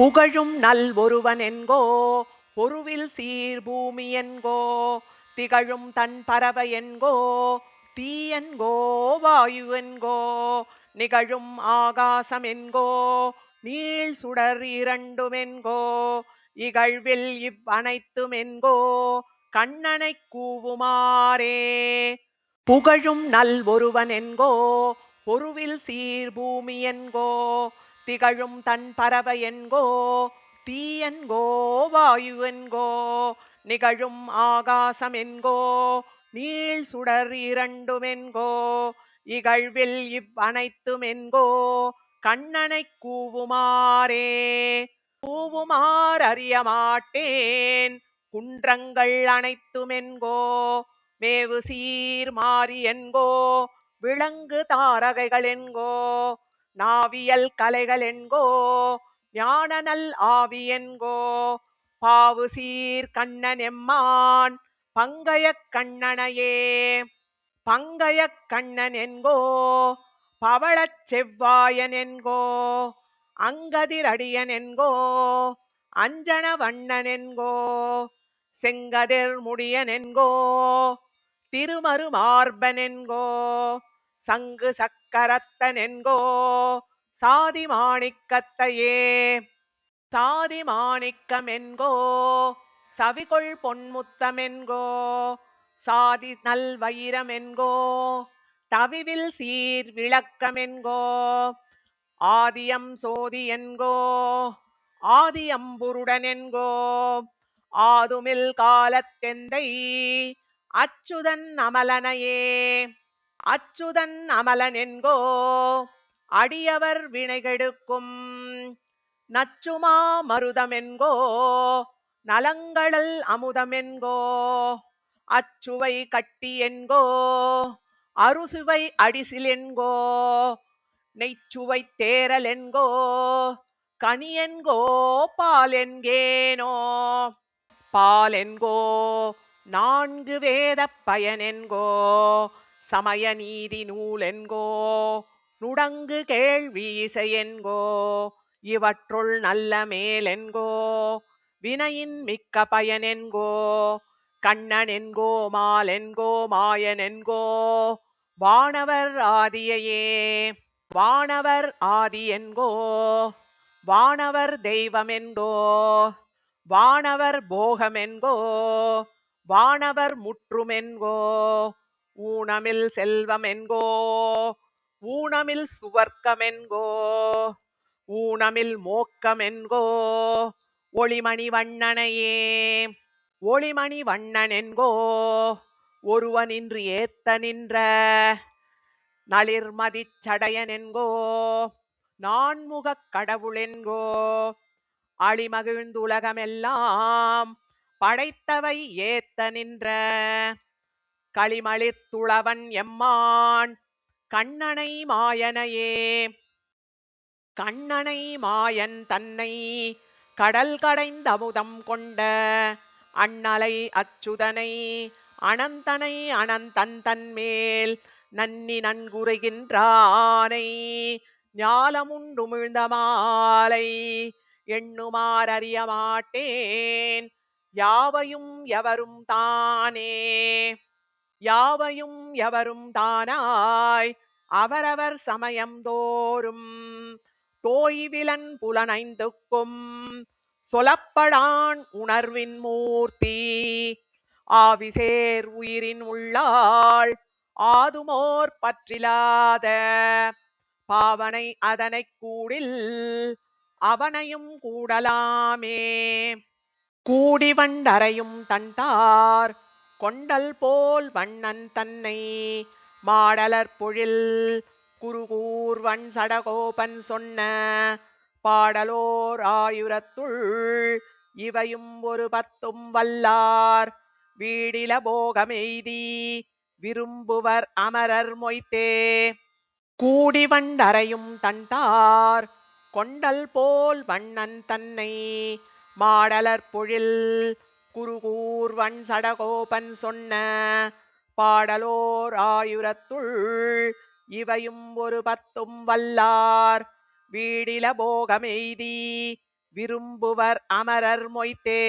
புகழும் நல் ஒருவன் என்கோ பொருவில் சீர் பூமி என்கோ திகழும் தன் பறவை என்கோ தீயன்கோ வாயு என்கோ நிகழும் ஆகாசம் என்கோ நீள் சுடர் இரண்டுமென்கோ இகழ்வில் இவ்வனைத்தும் என்கோ கண்ணனை கூவுமாறே. புகழும் நல் ஒருவன் என்கோ பொருவில் சீர் பூமி என்கோ திகழும் தன் பறவை என்கோ தீயன்கோ வாயு என்கோ நிகழும் ஆகாசம் என்கோ நீள் சுடர் இரண்டுமென்கோ இகழ்வில் இவ்வனைத்தும் என்கோ கண்ணனை கூவுமாறே. கூவுமார் அறிய மாட்டேன் குன்றங்கள் அனைத்துமென்கோ மேவு சீர் மாறி என்கோ விளங்கு தாரகைகள் என்கோ நாவியல் கலைகள் என்கோ ஞானநல் ஆவி என்கோ பாவு சீர் கண்ணன் எம்மான் பங்கய கண்ணனையே. பங்கய கண்ணன் என்கோ பவளச் செவ்வாயன் என்கோ அங்கதிரடியன் என்கோ அஞ்சன வண்ணன் என்கோ செங்கதிர் முடியன் என்கோ திருமரு மார்பன் என்கோ சங்கு சக்கரத்தன் என்கோ சாதி மாணிக்கத்தையே. சாதி மாணிக்கம் என்கோ சவிகொள் பொன்முத்தம் என்கோ சாதி நல் வைரம் என்கோ தவிவில் சீர் விளக்கம் என்கோ ஆதியம் சோதி என்கோ ஆதியம்புருடன் என்கோ ஆதுமில் காலத்தெந்தை அச்சுதன் அமலனையே. அச்சுதன் அமலன் என்கோ அடியவர் வினைகெடுக்கும் நச்சுமா மருதம் என்கோ நலங்களல் அமுதம் என்கோ அச்சுவை கட்டி என்கோ அறுசுவை அடிசில் என்கோ நெய்ச்சுவை தேரல் என்கோ கனியென்கோ பால் என்கேனோ. பால் என்கோ நான்கு வேத பயன் என்கோ சமய நீதி நூல் என்கோ நுடங்கு கேள்வி இசை என்கோ இவற்றுள் நல்ல மேல் என்கோ வினையின் மிக்க பயன் என்கோ கண்ணன் என்கோ மால் என்கோ மாயன் என்கோ வானவர் ஆதியையே. வானவர் ஆதி என்கோ வானவர் தெய்வம் என்கோ வானவர் போகம் என்கோ வானவர் முற்றும் என்கோ ஊனமில் செல்வம் என்கோ ஊனமில் சுவர்க்கம் என்கோ ஊனமில் மோக்கம் என்கோ ஒளிமணி வண்ணனையே. ஒளிமணி வண்ணன் என்கோ ஒருவனின்று ஏத்த நின்ற நளிர்மதிச் சடையன் என்கோ நான்முகக் கடவுள் என்கோ அளிமகிழ்ந்துலகமெல்லாம் படைத்தவை ஏத்த நின்ற களிமளிர் துளவன் எம்மான் கண்ணனை மாயனையே. கண்ணனை மாயன் தன்னை கடல் கடைந்தமுதம் கொண்ட அண்ணலை அச்சுதனை அனந்தனை அனந்தன் தன்மேல் நன்னி நன்குரைகின்றானை ஞாலமுண்டுமிழ்ந்த மாலை எண்ணுமார் அறிய மாட்டேன் யாவையும் எவரும் தானே. யாவையும் எவரும் தானாய் அவரவர் சமயம் தோறும் தோய்விலன் புலனைந்துக்கும் சொலப்படான் உணர்வின் மூர்த்தி ஆவிசேர் உயிரின் உள்ளாள் ஆதுமோர் பற்றிலாத பாவனை அதனை கூடில் அவனையும் கூடலாமே. கூடிவண்டரையும் தன்தார் கொண்டல் போல் வண்ணன் தன்னை மாடலர் பொழில் குருகூர்வன் சடகோபன் சொன்ன பாடலோர் ஆயுரத்துள் இவையும் ஒரு பத்தும் வல்லார் வீடில போகமெய்தி விரும்புவர் அமரர் மொய்த்தே. கூடிவண்டரையும் தன்தார் கொண்டல் போல் வண்ணன் தன்னை மாடலர் பொழில் குருகூர்வன் சடகோபன் சொன்ன பாடலோர் ஆயுரத்துள் இவையும் ஒரு பத்தும் வல்லார் வீடில போகமெய்தி விரும்புவர் அமரர் மொய்த்தே